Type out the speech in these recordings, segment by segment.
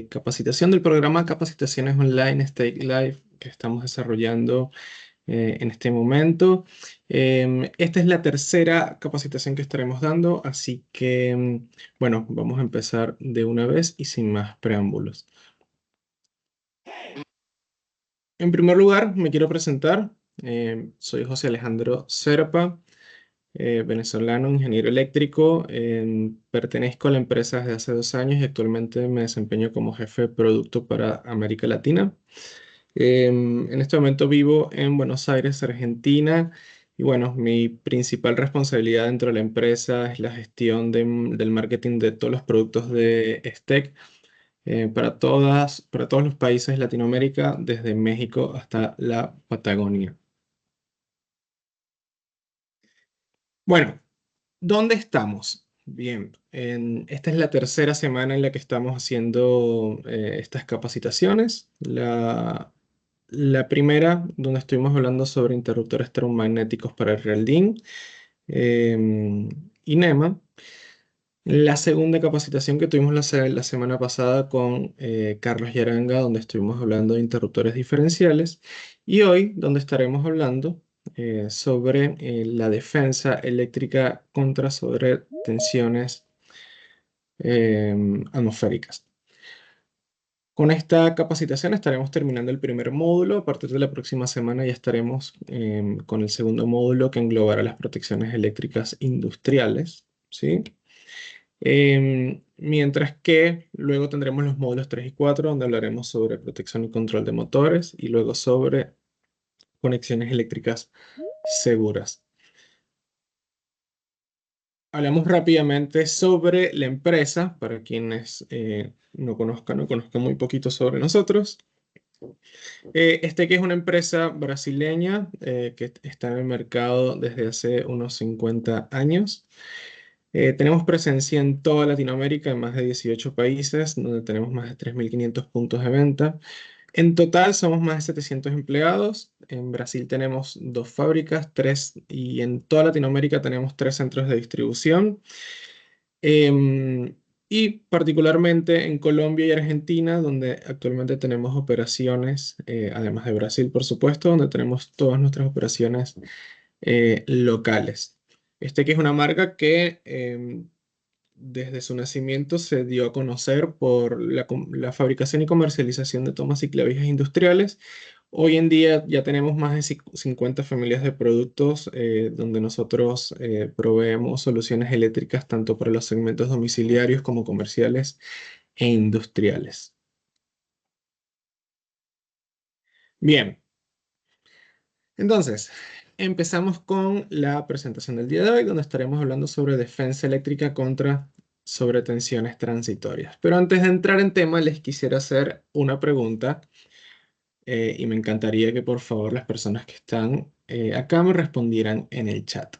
capacitación del programa Capacitaciones Online Stake Live que estamos desarrollando en este momento. Esta es la tercera capacitación que estaremos dando, así que, bueno, vamos a empezar de una vez y sin más preámbulos. En primer lugar, me quiero presentar. Soy José Alejandro Serpa, venezolano, ingeniero eléctrico. Pertenezco a la empresa desde hace 2 años y actualmente me desempeño como jefe de producto para América Latina. En este momento vivo en Buenos Aires, Argentina, y bueno, mi principal responsabilidad dentro de la empresa es la gestión del marketing de todos los productos de STEC para todos los países de Latinoamérica, desde México hasta la Patagonia. Bueno, ¿dónde estamos? Bien, esta es la tercera semana en la que estamos haciendo estas capacitaciones. La primera, donde estuvimos hablando sobre interruptores termomagnéticos para el RELDIN y NEMA. La segunda capacitación que tuvimos la semana pasada con Carlos Yaranga, donde estuvimos hablando de interruptores diferenciales. Y hoy, donde estaremos hablando sobre la defensa eléctrica contra sobretensiones atmosféricas. Con esta capacitación estaremos terminando el primer módulo. A partir de la próxima semana ya estaremos con el segundo módulo que englobará las protecciones eléctricas industriales, ¿sí? Mientras que luego tendremos los módulos 3 y 4, donde hablaremos sobre protección y control de motores y luego sobre conexiones eléctricas seguras. Hablamos rápidamente sobre la empresa, para quienes no conozcan muy poquito sobre nosotros. Este que es una empresa brasileña que está en el mercado desde hace unos 50 años. Tenemos presencia en toda Latinoamérica, en más de 18 países, donde tenemos más de 3.500 puntos de venta. En total somos más de 700 empleados. En Brasil tenemos 2 fábricas, tres, y en toda Latinoamérica tenemos 3 centros de distribución. Em, y particularmente en Colombia y Argentina, donde actualmente tenemos operaciones, además de Brasil, por supuesto, donde tenemos todas nuestras operaciones locales. Este que es una marca que desde su nacimiento se dio a conocer por la fabricación y comercialización de tomas y clavijas industriales. Hoy en día ya tenemos más de 50 familias de productos donde nosotros proveemos soluciones eléctricas tanto para los segmentos domiciliarios como comerciales e industriales. Bien, entonces empezamos con la presentación del día de hoy, donde estaremos hablando sobre defensa eléctrica contra sobretensiones transitorias. Pero antes de entrar en tema, les quisiera hacer una pregunta y me encantaría que por favor las personas que están acá me respondieran en el chat.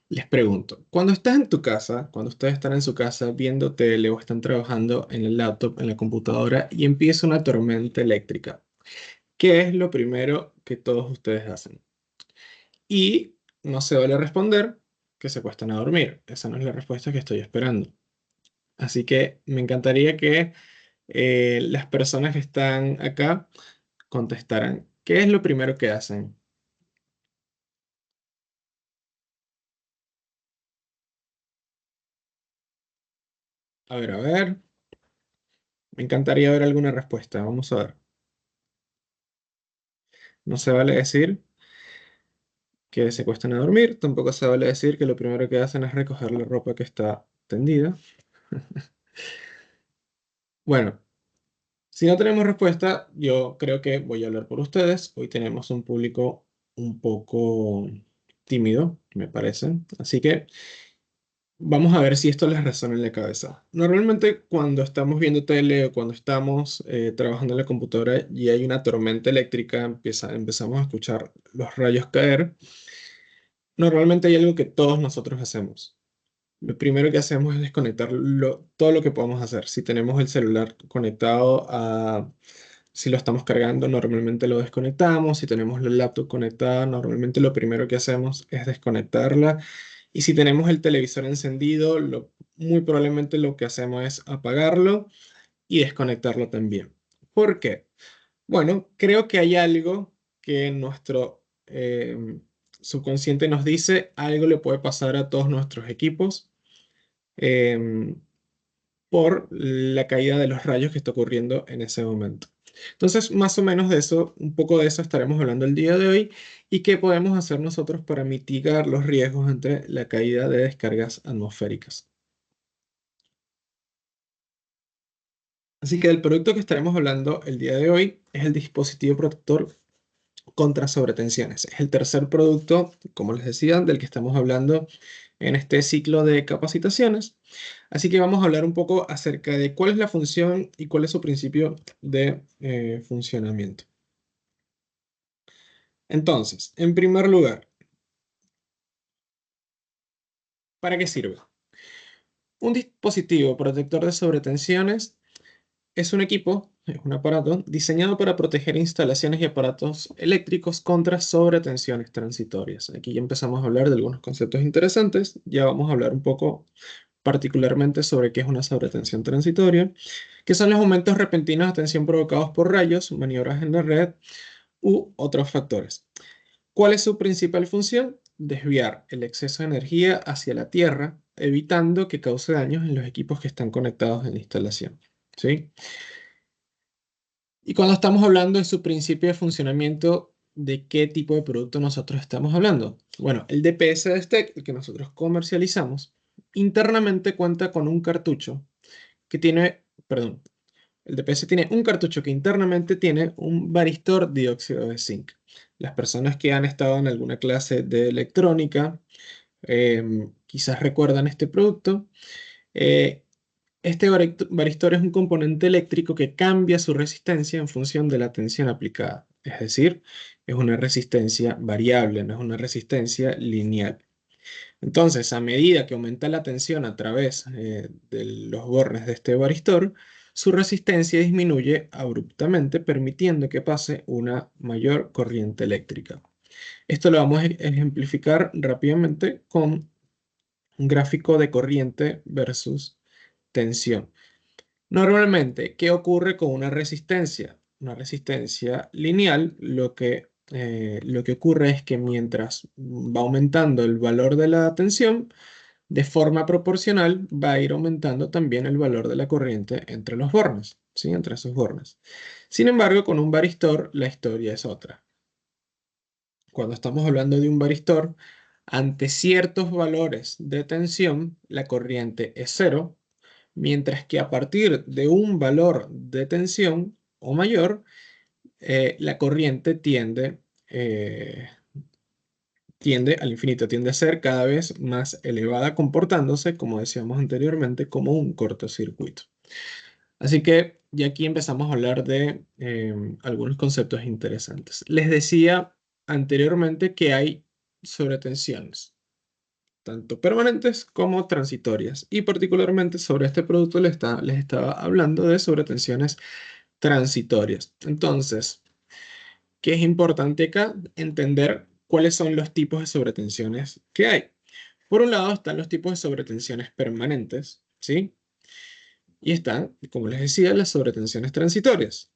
Les pregunto, cuando estás en tu casa, cuando ustedes están en su casa viendo tele o están trabajando en el laptop, en la computadora y empieza una tormenta eléctrica, ¿qué es lo primero que todos ustedes hacen? Y no se vale responder que se acuestan a dormir. Esa no es la respuesta que estoy esperando. Así que me encantaría que las personas que están acá contestaran, ¿qué es lo primero que hacen? A ver, a ver. Me encantaría ver alguna respuesta. Vamos a ver. No se vale decir que se acuestan a dormir. Tampoco se vale decir que lo primero que hacen es recoger la ropa que está tendida. Bueno, si no tenemos respuesta, yo creo que voy a hablar por ustedes. Hoy tenemos un público un poco tímido, me parece. Así que vamos a ver si esto les resuena en la cabeza. Normalmente cuando estamos viendo tele o cuando estamos trabajando en la computadora y hay una tormenta eléctrica, empezamos a escuchar los rayos caer. Normalmente hay algo que todos nosotros hacemos. Lo primero que hacemos es desconectar todo lo que podamos hacer. Si tenemos el celular conectado si lo estamos cargando, normalmente lo desconectamos. Si tenemos la laptop conectada, normalmente lo primero que hacemos es desconectarla. Y si tenemos el televisor encendido, muy probablemente lo que hacemos es apagarlo y desconectarlo también. ¿Por qué? Bueno, creo que hay algo que nuestro subconsciente nos dice, algo le puede pasar a todos nuestros equipos em, por la caída de los rayos que está ocurriendo en ese momento. Entonces, más o menos de eso, un poco de eso estaremos hablando el día de hoy y qué podemos hacer nosotros para mitigar los riesgos ante la caída de descargas atmosféricas. Así que el producto que estaremos hablando el día de hoy es el dispositivo protector contra sobretensiones. Es el tercer producto, como les decía, del que estamos hablando en este ciclo de capacitaciones. Así que vamos a hablar un poco acerca de cuál es la función y cuál es su principio de funcionamiento. Entonces, en primer lugar, ¿para qué sirve? Un dispositivo protector de sobretensiones es un equipo, es un aparato diseñado para proteger instalaciones y aparatos eléctricos contra sobretensiones transitorias. Aquí ya empezamos a hablar de algunos conceptos interesantes. Ya vamos a hablar un poco particularmente sobre qué es una sobretensión transitoria, que son los aumentos repentinos de tensión provocados por rayos, maniobras en la red u otros factores. ¿Cuál es su principal función? Desviar el exceso de energía hacia la Tierra, evitando que cause daños en los equipos que están conectados en la instalación. ¿Sí? Y cuando estamos hablando de su principio de funcionamiento, ¿de qué tipo de producto nosotros estamos hablando? Bueno, el DPS de STEC, el que nosotros comercializamos, internamente cuenta con un cartucho que tiene, perdón, el DPS tiene un cartucho que internamente tiene un varistor dióxido de zinc. Las personas que han estado en alguna clase de electrónica quizás recuerdan este producto. Eh, este varistor es un componente eléctrico que cambia su resistencia en función de la tensión aplicada. Es decir, es una resistencia variable, no es una resistencia lineal. Entonces, a medida que aumenta la tensión a través de los bornes de este varistor, su resistencia disminuye abruptamente, permitiendo que pase una mayor corriente eléctrica. Esto lo vamos a ejemplificar rápidamente con un gráfico de corriente versus tensión. Normalmente, ¿qué ocurre con una resistencia? Una resistencia lineal, lo que ocurre es que mientras va aumentando el valor de la tensión, de forma proporcional va a ir aumentando también el valor de la corriente entre los bornes, ¿sí? Entre esos bornes. Sin embargo, con un varistor la historia es otra. Cuando estamos hablando de un varistor, ante ciertos valores de tensión, la corriente es cero, mientras que a partir de un valor de tensión o mayor, la corriente tiende al infinito, tiende a ser cada vez más elevada, comportándose, como decíamos anteriormente, como un cortocircuito. Así que ya aquí empezamos a hablar de algunos conceptos interesantes. Les decía anteriormente que hay sobretensiones, tanto permanentes como transitorias. Y particularmente sobre este producto les estaba hablando de sobretensiones transitorias. Entonces, ¿qué es importante acá? Entender cuáles son los tipos de sobretensiones que hay. Por un lado están los tipos de sobretensiones permanentes, ¿sí? Y están, como les decía, las sobretensiones transitorias.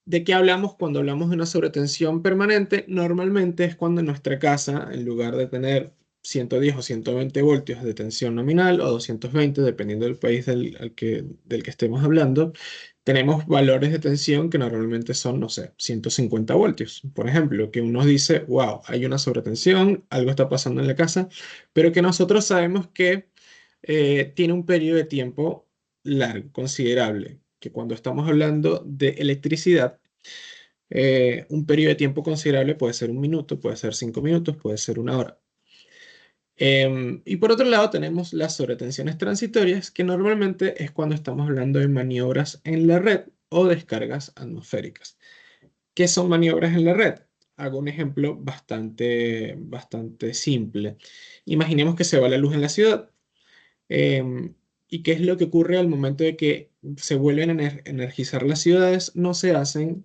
¿De qué hablamos cuando hablamos de una sobretensión permanente? Normalmente es cuando en nuestra casa, en lugar de tener 110 o 120 voltios de tensión nominal o 220, dependiendo del país del que estemos hablando, tenemos valores de tensión que normalmente son, no sé, 150 voltios. Por ejemplo, que uno dice, wow, hay una sobretensión, algo está pasando en la casa, pero que nosotros sabemos que tiene un periodo de tiempo largo, considerable, que cuando estamos hablando de electricidad, un periodo de tiempo considerable puede ser un minuto, puede ser 5 minutos, puede ser una hora. Y por otro lado tenemos las sobretensiones transitorias, que normalmente es cuando estamos hablando de maniobras en la red o descargas atmosféricas. ¿Qué son maniobras en la red? Hago un ejemplo bastante simple. Imaginemos que se va la luz en la ciudad. Em, ¿Y qué es lo que ocurre al momento de que se vuelven a energizar las ciudades? No se hacen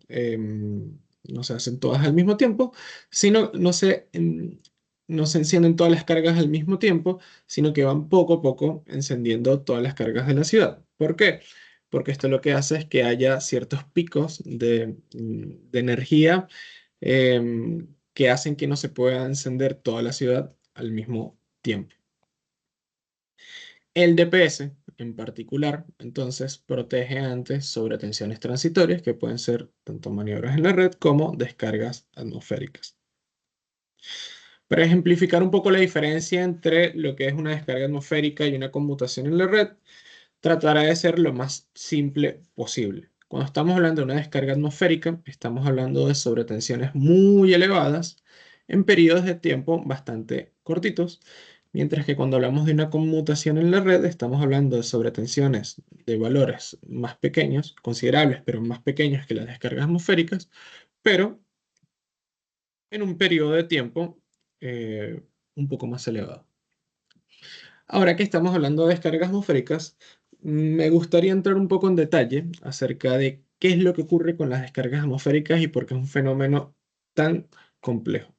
todas al mismo tiempo, sino no se encienden todas las cargas al mismo tiempo, sino que van poco a poco encendiendo todas las cargas de la ciudad. ¿Por qué? Porque esto lo que hace es que haya ciertos picos de energía que hacen que no se pueda encender toda la ciudad al mismo tiempo. El DPS, en particular, entonces protege antes sobre tensiones transitorias que pueden ser tanto maniobras en la red como descargas atmosféricas. Para ejemplificar un poco la diferencia entre lo que es una descarga atmosférica y una conmutación en la red, tratará de ser lo más simple posible. Cuando estamos hablando de una descarga atmosférica, estamos hablando de sobretensiones muy elevadas en periodos de tiempo bastante cortitos, mientras que cuando hablamos de una conmutación en la red, estamos hablando de sobretensiones de valores más pequeños, considerables, pero más pequeños que las descargas atmosféricas, pero en un periodo de tiempo un poco más elevado. Ahora que estamos hablando de descargas atmosféricas, me gustaría entrar un poco en detalle acerca de qué es lo que ocurre con las descargas atmosféricas y por qué es un fenómeno tan complejo.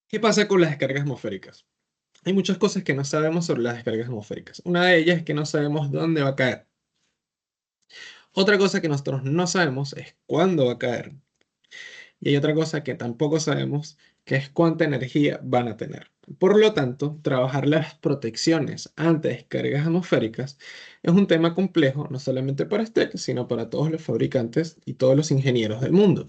¿Qué pasa con las descargas atmosféricas? Hay muchas cosas que no sabemos sobre las descargas atmosféricas. Una de ellas es que no sabemos dónde va a caer. Otra cosa que nosotros no sabemos es cuándo va a caer. Y hay otra cosa que tampoco sabemos, que es cuánta energía van a tener. Por lo tanto, trabajar las protecciones ante descargas atmosféricas es un tema complejo, no solamente para STEC, sino para todos los fabricantes y todos los ingenieros del mundo.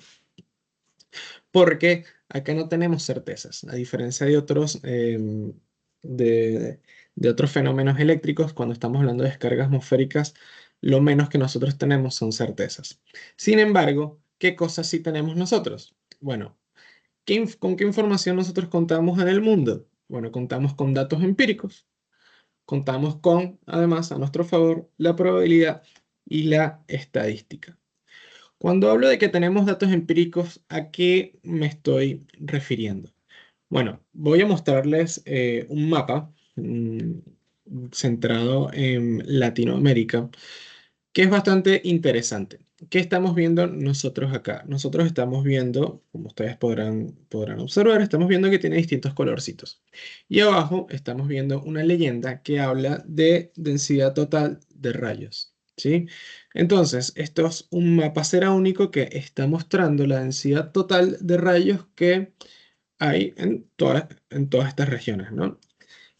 Porque acá no tenemos certezas, a diferencia de otros, de, de otros fenómenos eléctricos, cuando estamos hablando de descargas atmosféricas, lo menos que nosotros tenemos son certezas. Sin embargo, ¿qué cosas sí tenemos nosotros? Bueno, ¿con qué información nosotros contamos en el mundo? Bueno, contamos con datos empíricos, contamos con, además, a nuestro favor, la probabilidad y la estadística. Cuando hablo de que tenemos datos empíricos, ¿a qué me estoy refiriendo? Bueno, voy a mostrarles un mapa centrado en Latinoamérica que es bastante interesante. ¿Qué estamos viendo nosotros acá? Nosotros estamos viendo, como ustedes podrán observar, estamos viendo que tiene distintos colorcitos. Y abajo estamos viendo una leyenda que habla de densidad total de rayos. ¿Sí? Entonces, esto es un mapa cera único que está mostrando la densidad total de rayos que hay en todas estas regiones, ¿no?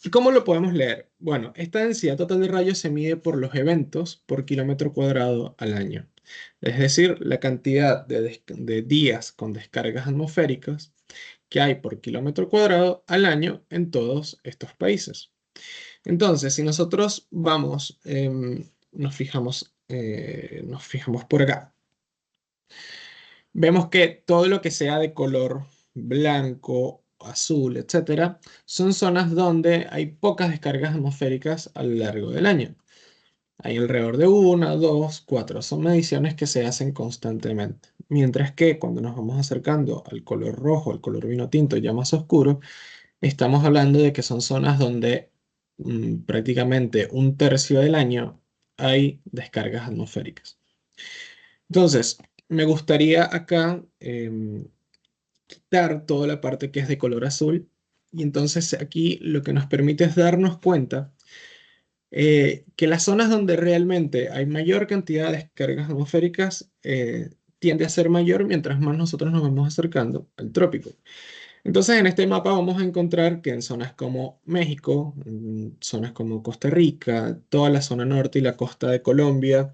¿Y cómo lo podemos leer? Bueno, esta densidad total de rayos se mide por los eventos por kilómetro cuadrado al año. Es decir, la cantidad de días con descargas atmosféricas que hay por kilómetro cuadrado al año en todos estos países. Entonces, si nosotros vamos, nos fijamos por acá, vemos que todo lo que sea de color blanco, azul, etcétera, son zonas donde hay pocas descargas atmosféricas a lo largo del año. Hay alrededor de una, dos, cuatro. Son mediciones que se hacen constantemente. Mientras que cuando nos vamos acercando al color rojo, al color vino tinto ya más oscuro, estamos hablando de que son zonas donde prácticamente un tercio del año hay descargas atmosféricas. Entonces, me gustaría acá quitar toda la parte que es de color azul. Y entonces aquí lo que nos permite es darnos cuenta que las zonas donde realmente hay mayor cantidad de descargas atmosféricas tiende a ser mayor mientras más nosotros nos vamos acercando al trópico. Entonces en este mapa vamos a encontrar que en zonas como México, zonas como Costa Rica, toda la zona norte y la costa de Colombia,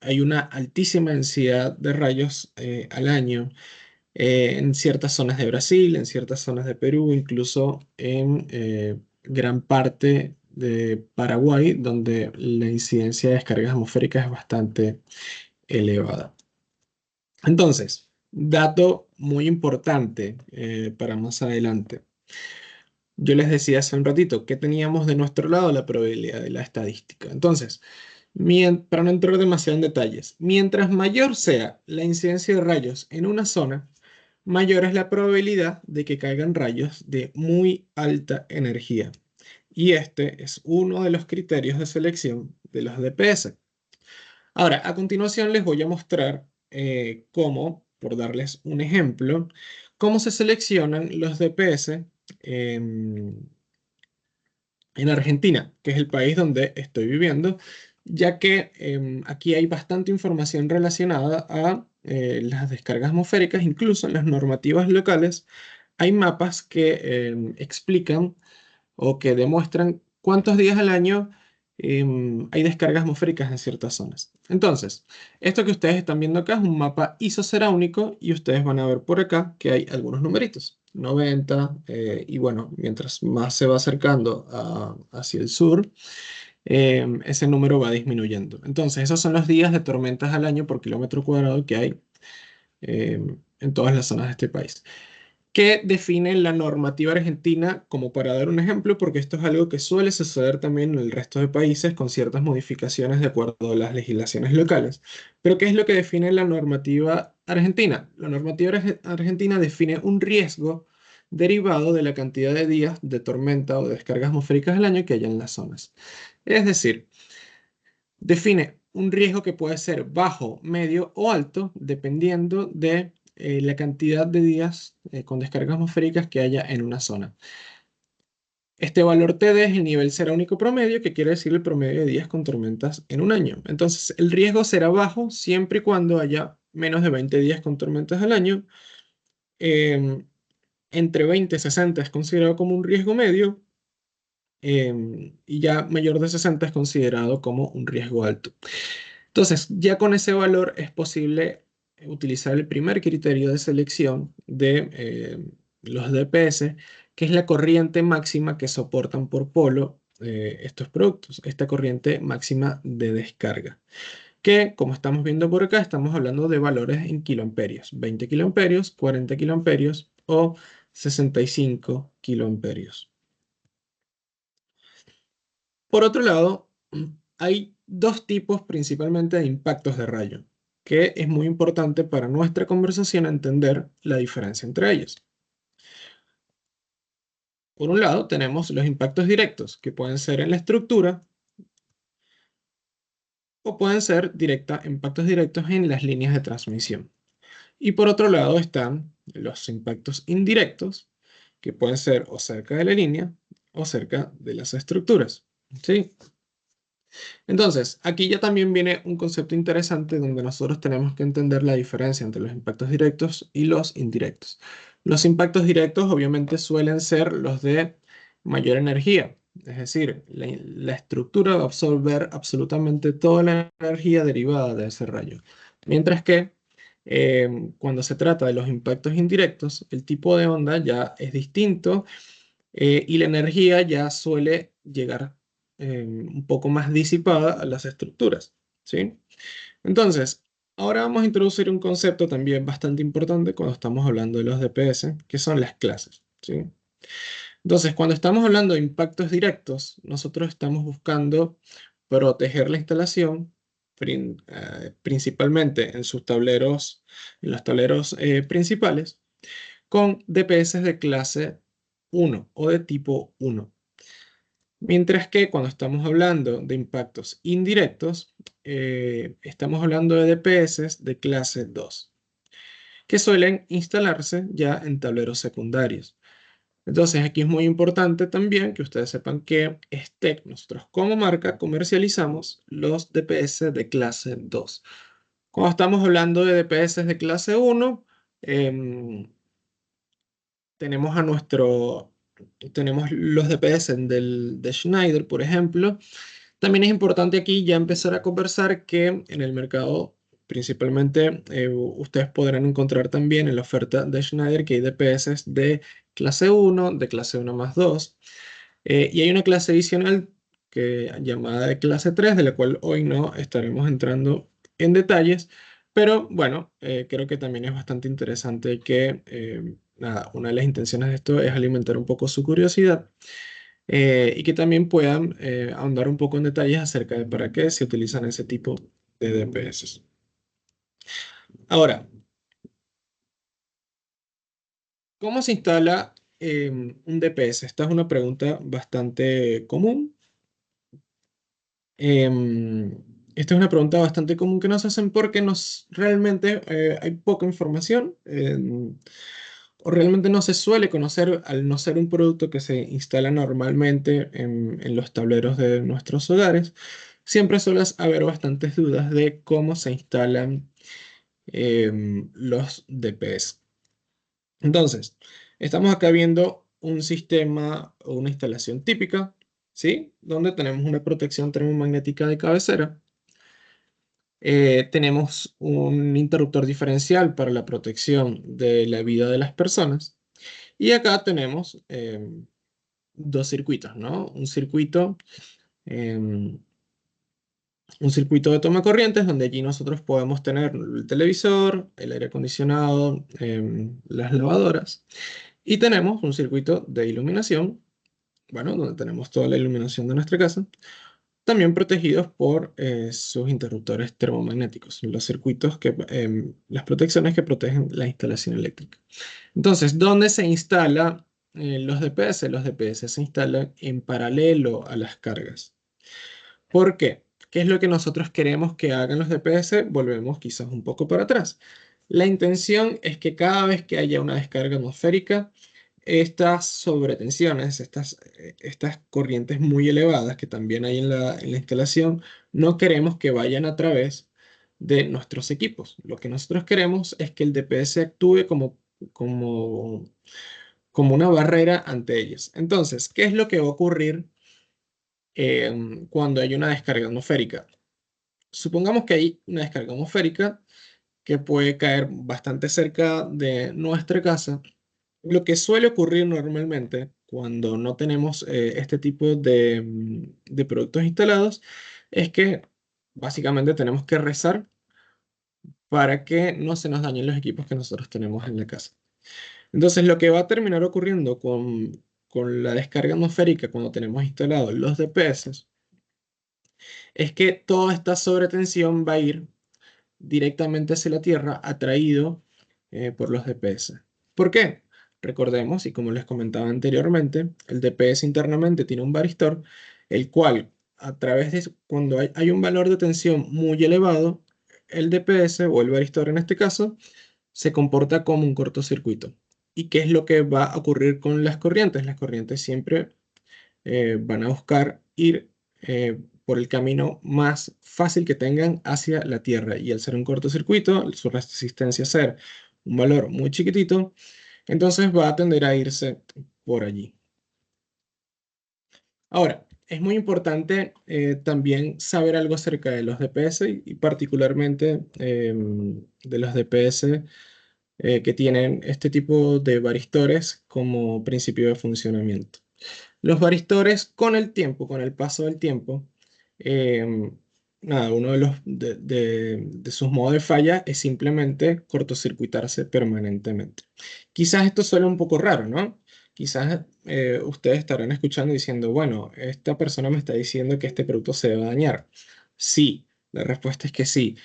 hay una altísima densidad de rayos al año en ciertas zonas de Brasil, en ciertas zonas de Perú, incluso en gran parte de Paraguay, donde la incidencia de descargas atmosféricas es bastante elevada. Entonces, dato muy importante para más adelante. Yo les decía hace un ratito que teníamos de nuestro lado la probabilidad de la estadística. Entonces, para no entrar demasiado en detalles, mientras mayor sea la incidencia de rayos en una zona, mayor es la probabilidad de que caigan rayos de muy alta energía. Y este es uno de los criterios de selección de los DPS. Ahora, a continuación les voy a mostrar cómo por darles un ejemplo, cómo se seleccionan los DPS en, en Argentina, que es el país donde estoy viviendo, ya que aquí hay bastante información relacionada a las descargas atmosféricas, incluso en las normativas locales hay mapas que explican o que demuestran cuántos días al año hay descargas atmosféricas en ciertas zonas. Entonces, esto que ustedes están viendo acá es un mapa isocera único y ustedes van a ver por acá que hay algunos numeritos, 90, y bueno, mientras más se va acercando hacia el sur, ese número va disminuyendo. Entonces, esos son los días de tormentas al año por kilómetro cuadrado que hay en todas las zonas de este país, que define la normativa argentina, como para dar un ejemplo, porque esto es algo que suele suceder también en el resto de países con ciertas modificaciones de acuerdo a las legislaciones locales. Pero ¿qué es lo que define la normativa argentina? La normativa argentina define un riesgo derivado de la cantidad de días de tormenta o de descargas atmosféricas al año que haya en las zonas. Es decir, define un riesgo que puede ser bajo, medio o alto, dependiendo de la cantidad de días con descargas atmosféricas que haya en una zona. Este valor TD es el nivel único promedio, que quiere decir el promedio de días con tormentas en un año. Entonces, el riesgo será bajo siempre y cuando haya menos de 20 días con tormentas al año. Entre 20 y 60 es considerado como un riesgo medio, y ya mayor de 60 es considerado como un riesgo alto. Entonces, ya con ese valor es posible utilizar el primer criterio de selección de los DPS, que es la corriente máxima que soportan por polo estos productos, esta corriente máxima de descarga, que como estamos viendo por acá, estamos hablando de valores en kiloamperios, 20 kiloamperios, 40 kiloamperios o 65 kiloamperios. Por otro lado, hay dos tipos principalmente de impactos de rayo, que es muy importante para nuestra conversación entender la diferencia entre ellos. Por un lado, tenemos los impactos directos, que pueden ser en la estructura o pueden ser impactos directos en las líneas de transmisión. Y por otro lado están los impactos indirectos, que pueden ser o cerca de la línea o cerca de las estructuras. ¿Sí? Entonces, aquí ya también viene un concepto interesante donde nosotros tenemos que entender la diferencia entre los impactos directos y los indirectos. Los impactos directos obviamente suelen ser los de mayor energía, es decir, la estructura va a absorber absolutamente toda la energía derivada de ese rayo. Mientras que cuando se trata de los impactos indirectos, el tipo de onda ya es distinto, y la energía ya suele llegar un poco más disipada a las estructuras, ¿sí? Entonces, ahora vamos a introducir un concepto también bastante importante cuando estamos hablando de los DPS, que son las clases, ¿sí? Entonces, cuando estamos hablando de impactos directos, nosotros estamos buscando proteger la instalación, principalmente en sus tableros, en los tableros principales, con DPS de clase 1 o de tipo 1. Mientras que cuando estamos hablando de impactos indirectos, estamos hablando de DPS de clase 2, que suelen instalarse ya en tableros secundarios. Entonces aquí es muy importante también que ustedes sepan que STEC, nosotros como marca comercializamos los DPS de clase 2. Cuando estamos hablando de DPS de clase 1, tenemos tenemos los DPS de Schneider, por ejemplo. También es importante aquí ya empezar a conversar que en el mercado, principalmente, ustedes podrán encontrar también en la oferta de Schneider que hay DPS de clase 1, de clase 1 más 2, y hay una clase adicional llamada de clase 3, de la cual hoy no estaremos entrando en detalles, pero bueno, creo que también es bastante interesante que, nada, una de las intenciones de esto es alimentar un poco su curiosidad, y que también puedan ahondar un poco en detalles acerca de para qué se utilizan ese tipo de DPS. Ahora, ¿cómo se instala un DPS? Esta es una pregunta bastante común. Em, Esta es una pregunta bastante común que nos hacen porque realmente hay poca información o realmente no se suele conocer al no ser un producto que se instala normalmente en los tableros de nuestros hogares. Siempre suele haber bastantes dudas de cómo se instalan los DPS. Entonces, estamos acá viendo un sistema o una instalación típica, ¿sí? Donde tenemos una protección termomagnética de cabecera. Tenemos un interruptor diferencial para la protección de la vida de las personas. Y acá tenemos dos circuitos, ¿no? Em, un circuito de toma corrientes donde allí nosotros podemos tener el televisor, el aire acondicionado, las lavadoras. Y tenemos un circuito de iluminación, bueno, donde tenemos toda la iluminación de nuestra casa, también protegidos por sus interruptores termomagnéticos, los circuitos las protecciones que protegen la instalación eléctrica. Entonces, ¿dónde se instala los DPS? Los DPS se instalan en paralelo a las cargas. ¿Por qué? ¿Qué es lo que nosotros queremos que hagan los DPS? Volvemos quizás un poco para atrás. La intención es que cada vez que haya una descarga atmosférica, estas sobretensiones, estas corrientes muy elevadas que también hay en la instalación, no queremos que vayan a través de nuestros equipos. Lo que nosotros queremos es que el DPS actúe como, como una barrera ante ellos. Entonces, ¿qué es lo que va a ocurrir cuando hay una descarga atmosférica? Supongamos que hay una descarga atmosférica que puede caer bastante cerca de nuestra casa. Lo que suele ocurrir normalmente cuando no tenemos este tipo de productos instalados es que básicamente tenemos que rezar para que no se nos dañen los equipos que nosotros tenemos en la casa. Entonces, lo que va a terminar ocurriendo con la descarga atmosférica cuando tenemos instalados los DPS es que toda esta sobretensión va a ir directamente hacia la Tierra, atraído por los DPS. ¿Por qué? Recordemos, y como les comentaba anteriormente, el DPS internamente tiene un varistor, el cual, cuando hay un valor de tensión muy elevado, el DPS o el varistor en este caso, se comporta como un cortocircuito. ¿Y qué es lo que va a ocurrir con las corrientes? Las corrientes siempre van a buscar ir por el camino más fácil que tengan hacia la Tierra. Y al ser un cortocircuito, su resistencia a ser un valor muy chiquitito, entonces va a tender a irse por allí. Ahora, es muy importante también saber algo acerca de los DPS y particularmente de los DPS que tienen este tipo de varistores como principio de funcionamiento. Los varistores con el tiempo, con el paso del tiempo, em, nada, uno de sus modos de falla es simplemente cortocircuitarse permanentemente. Quizás esto suena un poco raro, ¿no? Quizás ustedes estarán escuchando y diciendo, bueno, esta persona me está diciendo que este producto se va a dañar. Sí, la respuesta es que sí.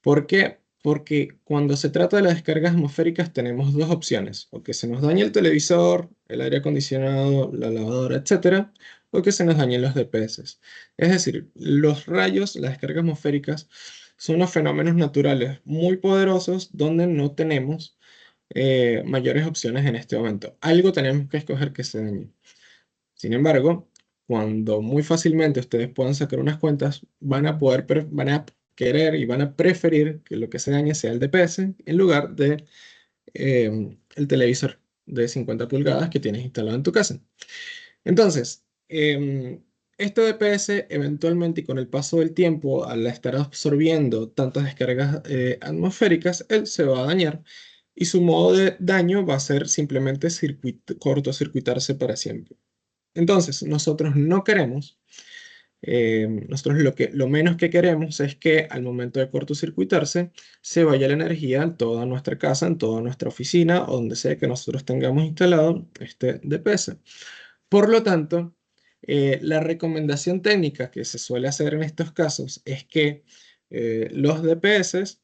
¿Por qué? Porque cuando se trata de las descargas atmosféricas tenemos dos opciones, o que se nos dañe el televisor, el aire acondicionado, la lavadora, etcétera, o que se nos dañen los DPS. Es decir, los rayos, las descargas atmosféricas, son unos fenómenos naturales muy poderosos donde no tenemos mayores opciones en este momento. Algo tenemos que escoger que se dañe. Sin embargo, cuando muy fácilmente ustedes puedan sacar unas cuentas, van a querer y van a preferir que lo que se dañe sea el DPS en lugar de el televisor de 50 pulgadas que tienes instalado en tu casa. Entonces, este DPS eventualmente y con el paso del tiempo, al estar absorbiendo tantas descargas atmosféricas, él se va a dañar y su modo de daño va a ser simplemente cortocircuitarse para siempre. Entonces, nosotros no queremos, nosotros lo menos que queremos es que al momento de cortocircuitarse se vaya la energía en toda nuestra casa, en toda nuestra oficina o donde sea que nosotros tengamos instalado este DPS. Por lo tanto, la recomendación técnica que se suele hacer en estos casos es que los DPS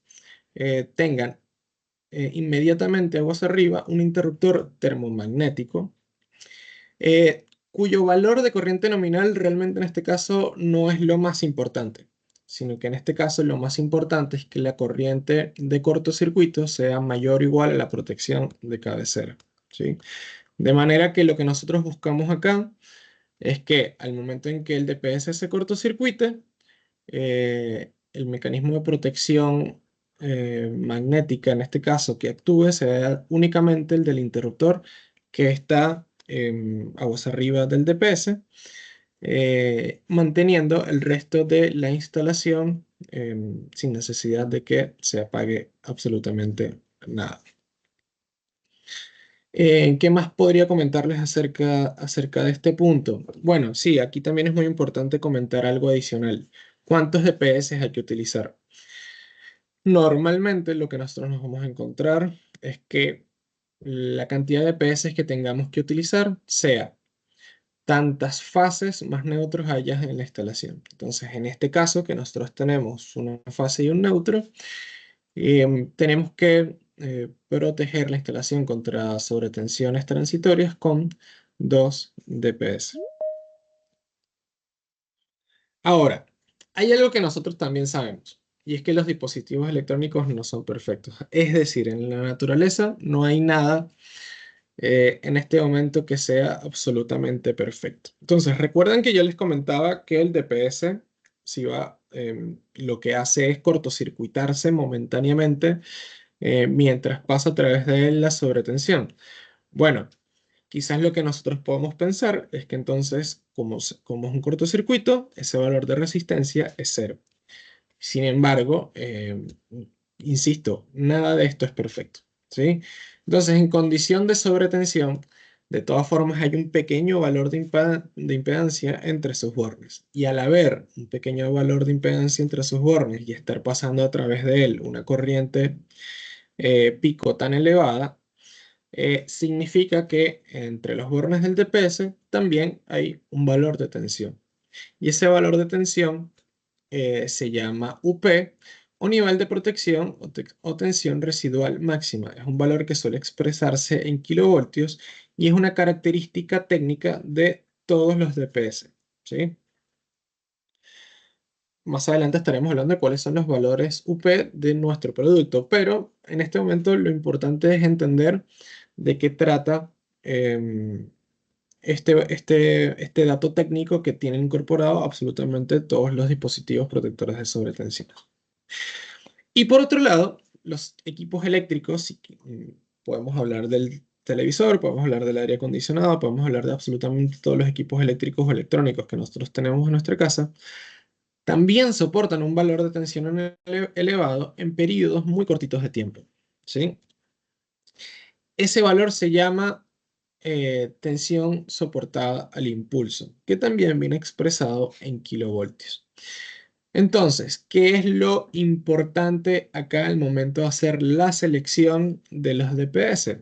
tengan inmediatamente aguas arriba un interruptor termomagnético cuyo valor de corriente nominal realmente en este caso no es lo más importante. sino que en este caso lo más importante es que la corriente de cortocircuito sea mayor o igual a la protección de cabecera, ¿sí? De manera que lo que nosotros buscamos acá es que al momento en que el DPS se cortocircuite, el mecanismo de protección magnética, en este caso, que actúe, sea únicamente el del interruptor que está aguas arriba del DPS, manteniendo el resto de la instalación sin necesidad de que se apague absolutamente nada. ¿Qué más podría comentarles acerca de este punto? Bueno, sí, aquí también es muy importante comentar algo adicional. ¿Cuántos DPS hay que utilizar? Normalmente lo que nosotros nos vamos a encontrar es que la cantidad de DPS que tengamos que utilizar sea tantas fases más neutros hayas en la instalación. Entonces, en este caso, que nosotros tenemos una fase y un neutro, tenemos que proteger la instalación contra sobretensiones transitorias con 2 DPS. Ahora, hay algo que nosotros también sabemos, y es que los dispositivos electrónicos no son perfectos. Es decir, en la naturaleza no hay nada en este momento que sea absolutamente perfecto. Entonces, recuerden que yo les comentaba que el DPS, si va, lo que hace es cortocircuitarse momentáneamente mientras pasa a través de él la sobretensión. Bueno, quizás lo que nosotros podemos pensar es que entonces, como es un cortocircuito, ese valor de resistencia es cero. Sin embargo, insisto, nada de esto es perfecto, ¿sí? Entonces, en condición de sobretensión, de todas formas hay un pequeño valor de impedancia entre sus bornes. Y al haber un pequeño valor de impedancia entre sus bornes y estar pasando a través de él una corriente pico tan elevada, significa que entre los bornes del DPS también hay un valor de tensión. Y ese valor de tensión se llama UP o nivel de protección o tensión residual máxima. Es un valor que suele expresarse en kilovoltios y es una característica técnica de todos los DPS, ¿sí? Más adelante estaremos hablando de cuáles son los valores UP de nuestro producto, pero en este momento lo importante es entender de qué trata em, este dato técnico que tienen incorporado absolutamente todos los dispositivos protectores de sobretensión. Y por otro lado, los equipos eléctricos, podemos hablar del televisor, podemos hablar del aire acondicionado, podemos hablar de absolutamente todos los equipos eléctricos o electrónicos que nosotros tenemos en nuestra casa, también soportan un valor de tensión elevado en periodos muy cortitos de tiempo, ¿sí? Ese valor se llama tensión soportada al impulso, que también viene expresado en kilovoltios. Entonces, ¿qué es lo importante acá al momento de hacer la selección de los DPS?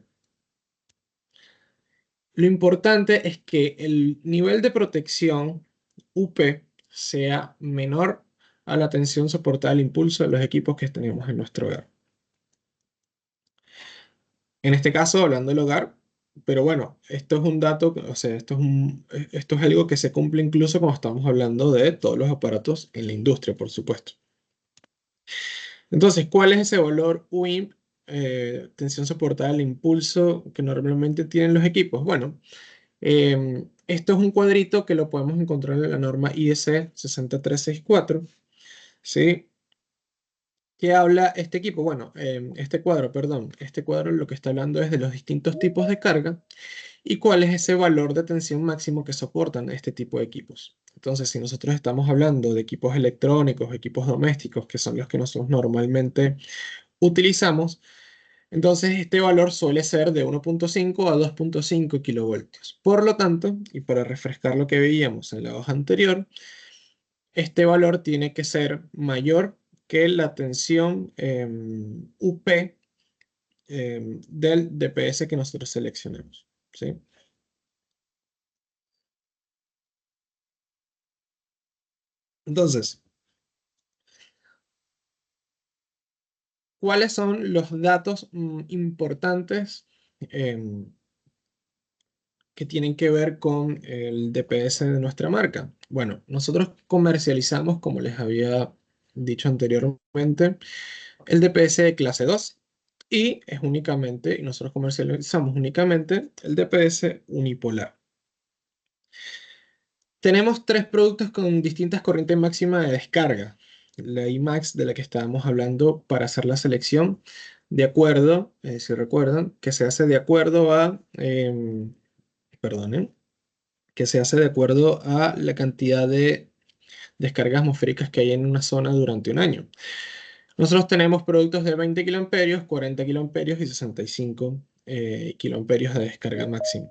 Lo importante es que el nivel de protección UP sea menor a la tensión soportada al impulso de los equipos que tenemos en nuestro hogar. En este caso, hablando del hogar, pero bueno, esto es un dato, o sea, esto es algo que se cumple incluso cuando estamos hablando de todos los aparatos en la industria, por supuesto. Entonces, ¿cuál es ese valor UIMP, tensión soportada al impulso que normalmente tienen los equipos? Bueno, esto es un cuadrito que lo podemos encontrar en la norma IEC 6364, ¿sí? ¿Qué habla este equipo? Bueno, este cuadro, perdón, este cuadro lo que está hablando es de los distintos tipos de carga y cuál es ese valor de tensión máximo que soportan este tipo de equipos. Entonces, si nosotros estamos hablando de equipos electrónicos, equipos domésticos, que son los que nosotros normalmente utilizamos, entonces este valor suele ser de 1.5 a 2.5 kilovoltios. Por lo tanto, y para refrescar lo que veíamos en la hoja anterior, este valor tiene que ser mayor que la tensión UP del DPS que nosotros seleccionemos, ¿sí? Entonces, ¿cuáles son los datos importantes que tienen que ver con el DPS de nuestra marca? Bueno, nosotros comercializamos, como les había dicho anteriormente, el DPS de clase 2 y es únicamente, y nosotros comercializamos únicamente el DPS unipolar. Tenemos tres productos con distintas corrientes máximas de descarga. La IMAX de la que estábamos hablando para hacer la selección, de acuerdo, si recuerdan, que se hace de acuerdo a, perdonen, que se hace de acuerdo a la cantidad de descargas atmosféricas que hay en una zona durante un año. Nosotros tenemos productos de 20 kiloamperios, 40 kiloamperios y 65 kiloamperios de descarga máxima.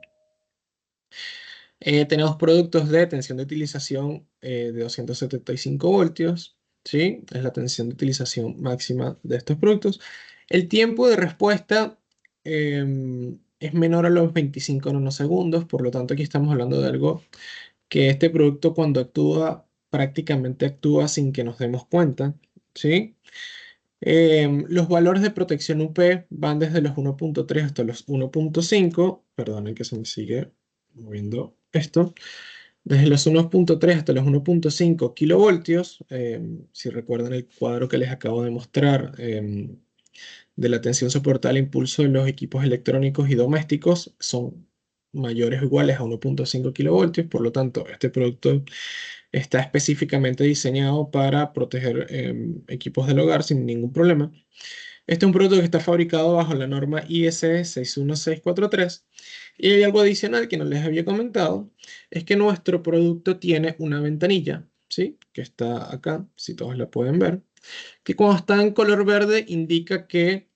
Tenemos productos de tensión de utilización de 275 voltios, ¿sí? Es la tensión de utilización máxima de estos productos. El tiempo de respuesta es menor a los 25 nanosegundos, por lo tanto aquí estamos hablando de algo que este producto cuando actúa prácticamente actúa sin que nos demos cuenta, ¿sí? Los valores de protección UP van desde los 1.3 hasta los 1.5, perdonen que se me sigue moviendo esto, desde los 1.3 hasta los 1.5 kilovoltios, si recuerdan el cuadro que les acabo de mostrar de la tensión soportada al impulso de los equipos electrónicos y domésticos, son mayores o iguales a 1.5 kilovoltios, por lo tanto, este producto está específicamente diseñado para proteger equipos del hogar sin ningún problema. Este es un producto que está fabricado bajo la norma ISE 61643 y hay algo adicional que no les había comentado, es que nuestro producto tiene una ventanilla, ¿sí? Que está acá, si todos la pueden ver, que cuando está en color verde indica que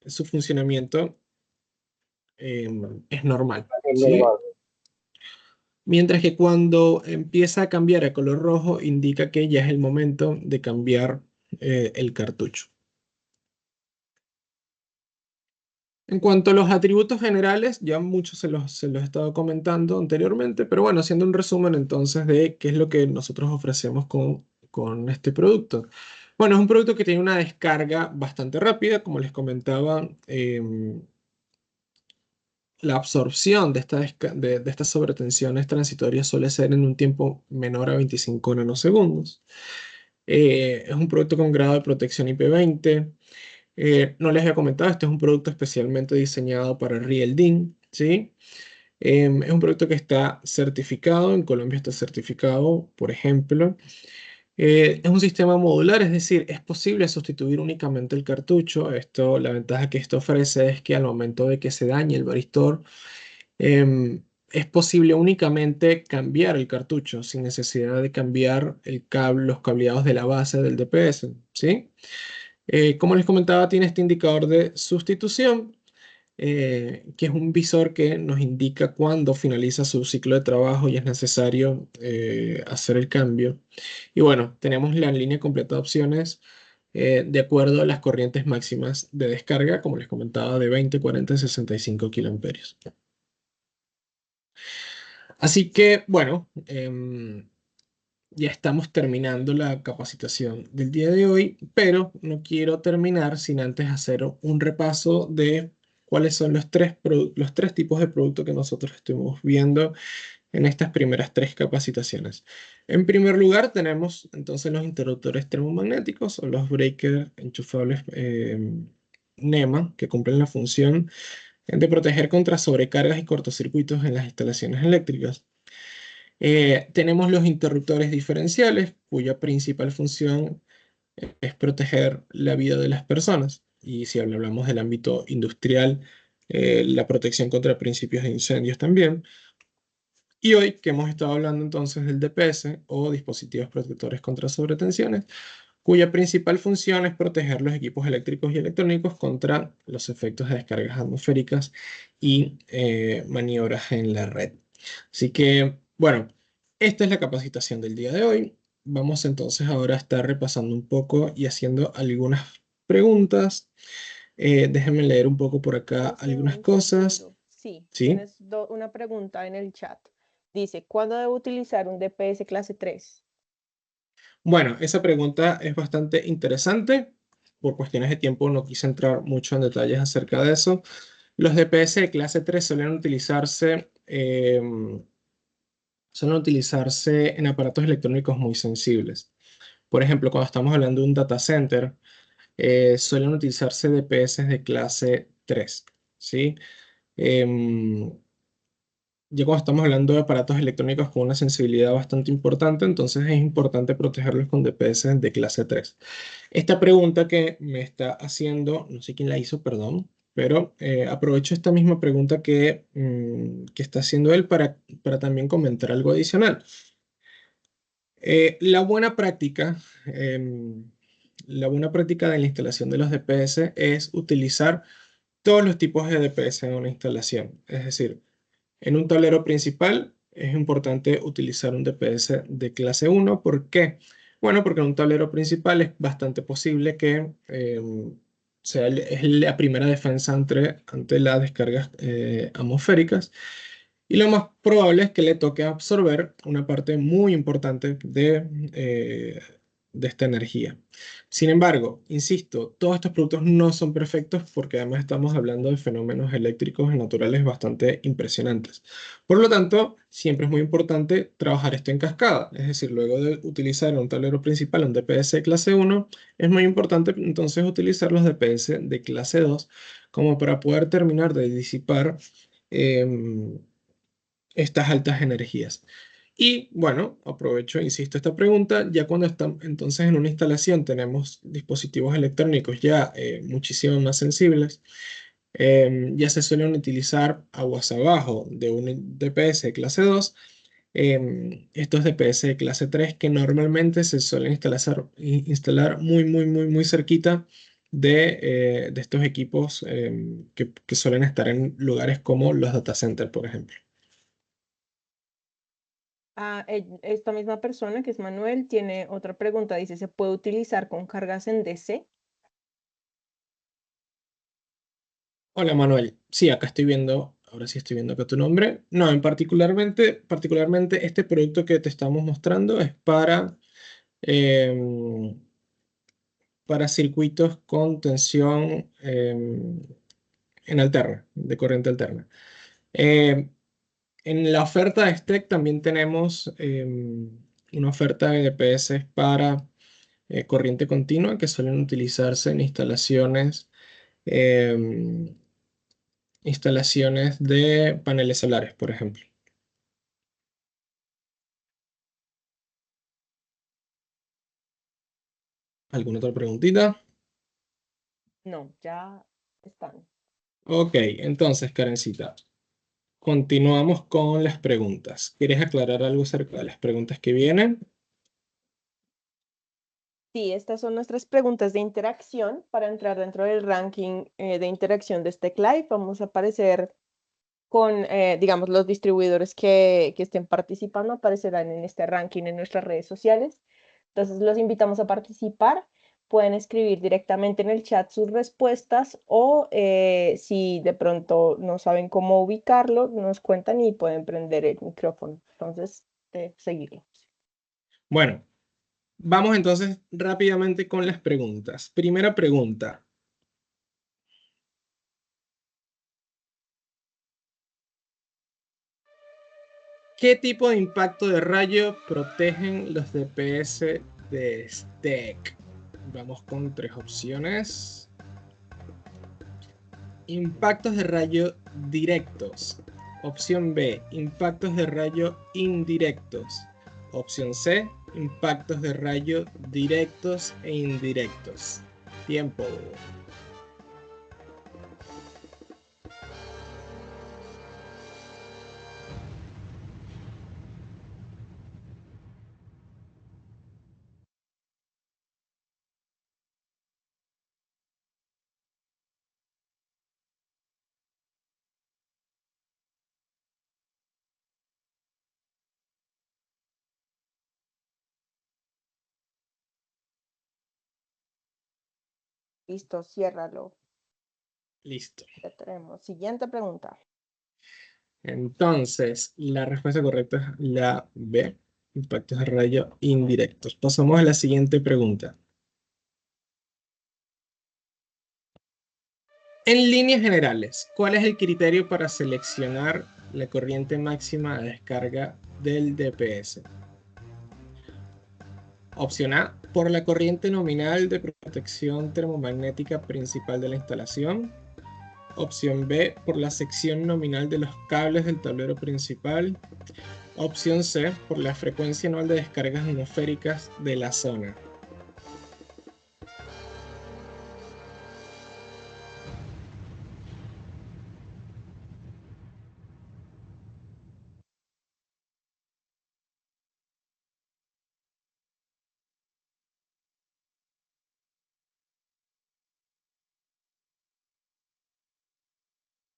su funcionamiento es normal, Es ¿sí? normal. Mientras que cuando empieza a cambiar a color rojo indica que ya es el momento de cambiar el cartucho. En cuanto a los atributos generales, ya muchos se los he estado comentando anteriormente, pero bueno, haciendo un resumen entonces de qué es lo que nosotros ofrecemos con este producto. Bueno, es un producto que tiene una descarga bastante rápida, como les comentaba, la absorción de, de estas sobretensiones transitorias suele ser en un tiempo menor a 25 nanosegundos. Es un producto con grado de protección IP20. No les había comentado, este es un producto especialmente diseñado para Real DIN, ¿sí? Es un producto que está certificado, en Colombia está certificado, por ejemplo. Es un sistema modular, es decir, es posible sustituir únicamente el cartucho. Esto, la ventaja que esto ofrece es que al momento de que se dañe el varistor, es posible únicamente cambiar el cartucho sin necesidad de cambiar el cable, los cableados de la base del DPS, ¿sí? Como les comentaba, tiene este indicador de sustitución, que es un visor que nos indica cuándo finaliza su ciclo de trabajo y es necesario hacer el cambio. Y bueno, tenemos la línea completa de opciones de acuerdo a las corrientes máximas de descarga, como les comentaba, de 20, 40 y 65 kiloamperios. Así que, bueno, ya estamos terminando la capacitación del día de hoy, pero no quiero terminar sin antes hacer un repaso de cuáles son los tres tipos de productos que nosotros estuvimos viendo en estas primeras tres capacitaciones. En primer lugar, tenemos entonces los interruptores termomagnéticos o los breakers enchufables NEMA, que cumplen la función de proteger contra sobrecargas y cortocircuitos en las instalaciones eléctricas. Tenemos los interruptores diferenciales, cuya principal función es proteger la vida de las personas. Y si hablamos del ámbito industrial, la protección contra principios de incendios también. Y hoy que hemos estado hablando entonces del DPS o dispositivos protectores contra sobretensiones, cuya principal función es proteger los equipos eléctricos y electrónicos contra los efectos de descargas atmosféricas y maniobras en la red. Así que, bueno, esta es la capacitación del día de hoy. Vamos entonces ahora a estar repasando un poco y haciendo algunas preguntas. Déjenme leer un poco por acá algunas Un cosas. segundo. Sí, ¿Sí? tienes una pregunta en el chat. Dice, ¿cuándo debo utilizar un DPS clase 3? Bueno, esa pregunta es bastante interesante. Por cuestiones de tiempo no quise entrar mucho en detalles acerca de eso. Los DPS de clase 3 suelen utilizarse en aparatos electrónicos muy sensibles. Por ejemplo, cuando estamos hablando de un data center, suelen utilizarse DPS de clase 3, ¿sí? Em, ya cuando estamos hablando de aparatos electrónicos con una sensibilidad bastante importante, entonces es importante protegerlos con DPS de clase 3. Esta pregunta que me está haciendo, no sé quién la hizo, perdón, pero aprovecho esta misma pregunta que está haciendo él para también comentar algo adicional. La buena práctica, la buena práctica de la instalación de los DPS es utilizar todos los tipos de DPS en una instalación. Es decir, en un tablero principal es importante utilizar un DPS de clase 1. ¿Por qué? Bueno, porque en un tablero principal es bastante posible que es la primera defensa ante las descargas atmosféricas. Y lo más probable es que le toque absorber una parte muy importante de esta energía. Sin embargo, insisto, todos estos productos no son perfectos porque además estamos hablando de fenómenos eléctricos naturales bastante impresionantes. Por lo tanto, siempre es muy importante trabajar esto en cascada. Es decir, luego de utilizar un tablero principal, un DPS de clase 1, es muy importante entonces utilizar los DPS de clase 2 como para poder terminar de disipar em, estas altas energías. Y bueno, aprovecho, insisto, esta pregunta, ya cuando estamos entonces en una instalación tenemos dispositivos electrónicos ya muchísimo más sensibles, ya se suelen utilizar aguas abajo de un DPS de clase 2, estos DPS de clase 3 que normalmente se suelen instalar muy cerquita de estos equipos que suelen estar en lugares como los data centers, por ejemplo. Esta misma persona, que es Manuel, tiene otra pregunta. Dice, ¿se puede utilizar con cargas en DC? Hola Manuel, sí, acá estoy viendo, ahora sí estoy viendo acá tu nombre. No, particularmente este producto que te estamos mostrando es em, para circuitos con tensión en alterna, de corriente alterna. Em, en la oferta de STEC también tenemos una oferta de DPS para corriente continua que suelen utilizarse en em, instalaciones de paneles solares, por ejemplo. ¿Alguna otra preguntita? No, ya están. Ok, entonces, Karencita, continuamos con las preguntas. ¿Quieres aclarar algo acerca de las preguntas que vienen? Sí, estas son nuestras preguntas de interacción. Para entrar dentro del ranking de interacción de este Live, vamos a aparecer con, digamos, los distribuidores que estén participando, aparecerán en este ranking en nuestras redes sociales. Entonces, los invitamos a participar. Pueden escribir directamente en el chat sus respuestas o si de pronto no saben cómo ubicarlo, nos cuentan y pueden prender el micrófono. Entonces, seguirlo. Bueno, vamos entonces rápidamente con las preguntas. Primera pregunta. ¿Qué tipo de impacto de rayo protegen los DPS de STEC? Vamos con tres opciones. Impactos de rayo directos. Opción B, impactos de rayo indirectos. Opción C, impactos de rayo directos e indirectos. Tiempo. Listo, ciérralo. Listo. Ya tenemos. Siguiente pregunta. Entonces, la respuesta correcta es la B, impactos de rayo indirectos. Pasamos a la siguiente pregunta. En líneas generales, ¿cuál es el criterio para seleccionar la corriente máxima de descarga del DPS? Opción A, por la corriente nominal de protección termomagnética principal de la instalación. Opción B, por la sección nominal de los cables del tablero principal. Opción C, por la frecuencia anual de descargas atmosféricas de la zona.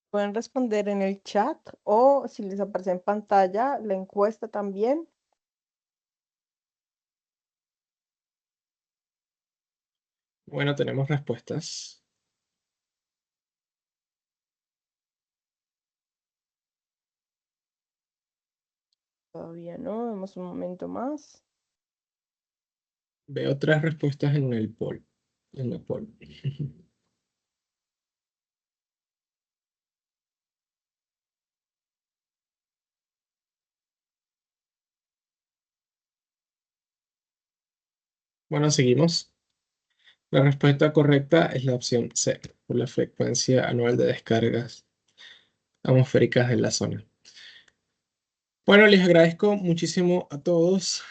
Pueden responder en el chat o si les aparece en pantalla la encuesta también. Bueno, tenemos respuestas. Todavía no, vemos un momento más. Veo tres respuestas en el poll. En el poll. Bueno, seguimos. La respuesta correcta es la opción C, por la frecuencia anual de descargas atmosféricas de la zona. Bueno, les agradezco muchísimo a todos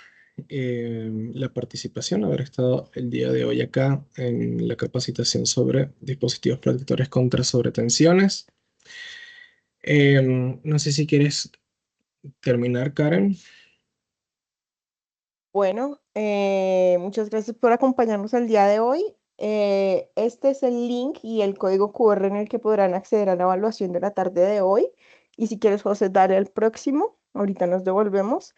la participación, haber estado el día de hoy acá en la capacitación sobre dispositivos protectores contra sobretensiones. No sé si quieres terminar, Karen. Bueno, muchas gracias por acompañarnos el día de hoy. Este es el link y el código QR en el que podrán acceder a la evaluación de la tarde de hoy. Y si quieres, José, dale al próximo. Ahorita nos devolvemos.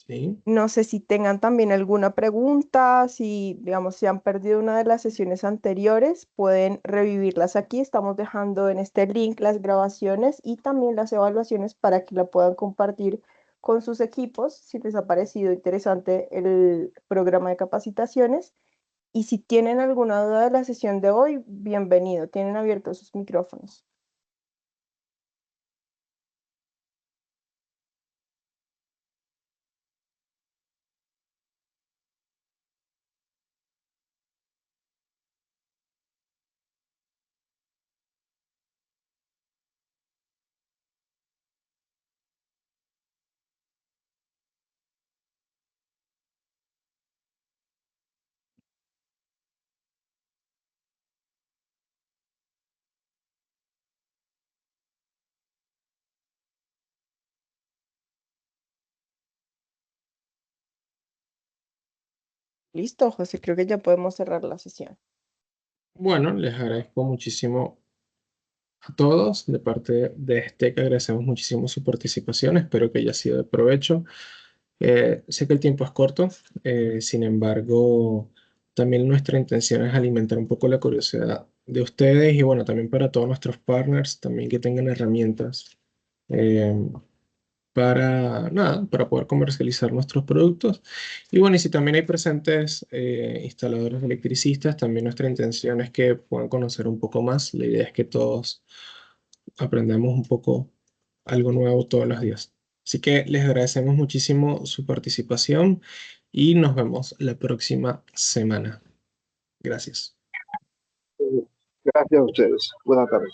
Sí. No sé si tengan también alguna pregunta, si, digamos, si han perdido una de las sesiones anteriores, pueden revivirlas aquí. Estamos dejando en este link las grabaciones y también las evaluaciones para que la puedan compartir con sus equipos si les ha parecido interesante el programa de capacitaciones. Y si tienen alguna duda de la sesión de hoy, bienvenido. Tienen abiertos sus micrófonos. Listo, José, creo que ya podemos cerrar la sesión. Bueno, les agradezco muchísimo a todos. De parte de Azteca agradecemos muchísimo su participación. Espero que haya sido de provecho. Sé que el tiempo es corto, sin embargo, también nuestra intención es alimentar un poco la curiosidad de ustedes y bueno, también para todos nuestros partners, también que tengan herramientas eh, para, nada, para poder comercializar nuestros productos. Y bueno, y si también hay presentes instaladores electricistas, también nuestra intención es que puedan conocer un poco más. La idea es que todos aprendamos un poco algo nuevo todos los días. Así que les agradecemos muchísimo su participación y nos vemos la próxima semana. Gracias. Gracias a ustedes. Buenas tardes.